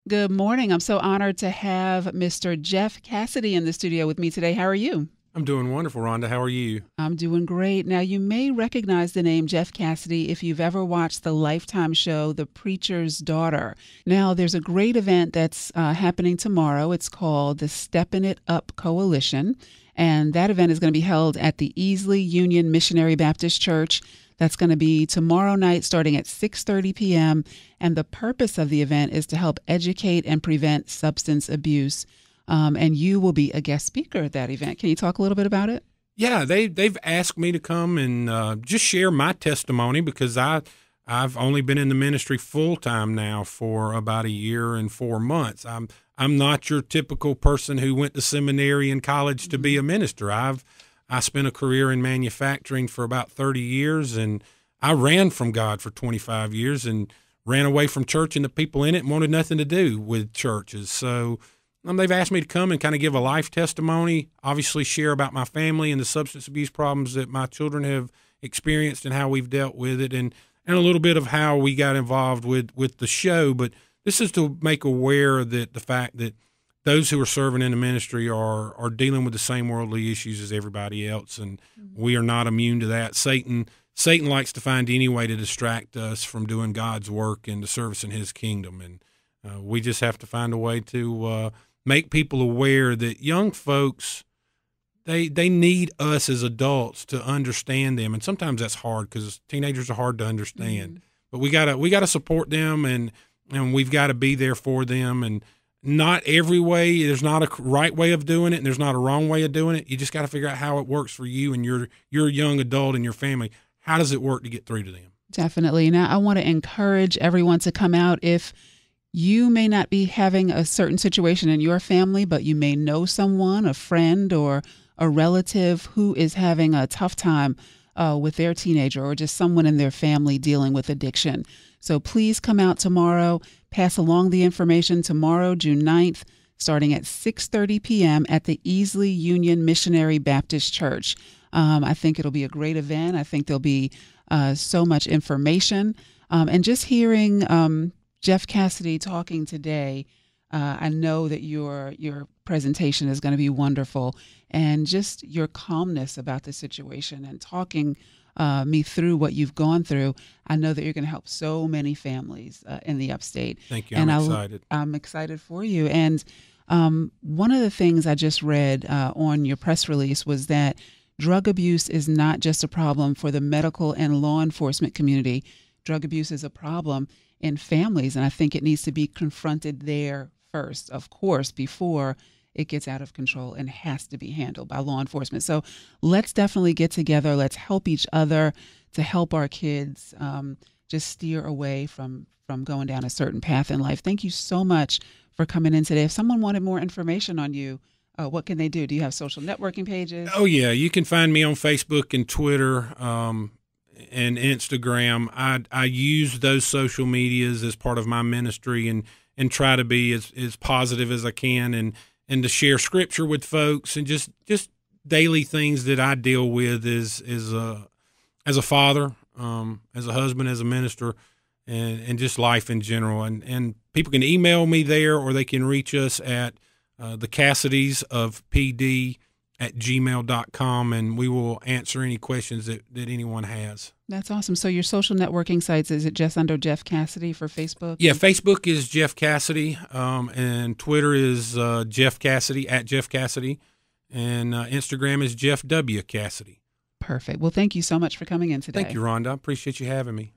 Good morning. I'm so honored to have Mr. Jeff Cassidy in the studio with me today. How are you? I'm doing wonderful, Rhonda. How are you? I'm doing great. Now, you may recognize the name Jeff Cassidy if you've ever watched the Lifetime show, The Preacher's Daughter. Now, there's a great event that's happening tomorrow. It's called the Steppin' It Up Coalition, and that event is going to be held at the Easley Union Missionary Baptist Church. That's going to be tomorrow night starting at 6:30 p.m., and the purpose of the event is to help educate and prevent substance abuse. And you will be a guest speaker at that event. Can you talk a little bit about it? Yeah, they've asked me to come and just share my testimony because I've only been in the ministry full time now for about a year and 4 months. I'm not your typical person who went to seminary and college to be a minister. I spent a career in manufacturing for about 30 years, and I ran from God for 25 years and ran away from church and the people in it and wanted nothing to do with churches. So they've asked me to come and kind of give a life testimony, obviously share about my family and the substance abuse problems that my children have experienced and how we've dealt with it, and a little bit of how we got involved with the show. But this is to make aware that the fact that those who are serving in the ministry are dealing with the same worldly issues as everybody else, and we are not immune to that. Satan likes to find any way to distract us from doing God's work and to servicing His kingdom, and we just have to find a way to make people aware that young folks, they need us as adults to understand them, and sometimes that's hard because teenagers are hard to understand. But we gotta support them, and we've got to be there for them. And not every way, there's not a right way of doing it, and there's not a wrong way of doing it. You just got to figure out how it works for you and your young adult and your family. How does it work to get through to them? Definitely. Now, I want to encourage everyone to come out. If you may not be having a certain situation in your family, but you may know someone, a friend or a relative who is having a tough time with their teenager, or just someone in their family dealing with addiction. So please come out tomorrow, pass along the information tomorrow, June 9th, starting at 6:30 p.m. at the Easley Union Missionary Baptist Church. I think it'll be a great event. I think there'll be so much information. And just hearing Jeff Cassidy talking today, I know that your presentation is going to be wonderful, and just your calmness about the situation and talking me through what you've gone through. I know that you're going to help so many families in the upstate. Thank you. I'm excited. I'm excited for you. And one of the things I just read on your press release was that drug abuse is not just a problem for the medical and law enforcement community. Drug abuse is a problem in families, and I think it needs to be confronted there first, of course, before it gets out of control and has to be handled by law enforcement. So let's definitely get together. Let's help each other to help our kids just steer away from going down a certain path in life. Thank you so much for coming in today. If someone wanted more information on you, what can they do? Do you have social networking pages? Oh, yeah. You can find me on Facebook and Twitter and Instagram. I use those social medias as part of my ministry and try to be as positive as I can and to share scripture with folks and just daily things that I deal with as a father, as a husband, as a minister, and just life in general. And people can email me there, or they can reach us at the Cassidys of PD at gmail.com, and we will answer any questions that anyone has. That's awesome. So your social networking sites, is it just under Jeff Cassidy for Facebook? Yeah, Facebook is Jeff Cassidy, and Twitter is Jeff Cassidy, at Jeff Cassidy, and Instagram is Jeff W. Cassidy. Perfect. Well, thank you so much for coming in today. Thank you, Rhonda. I appreciate you having me.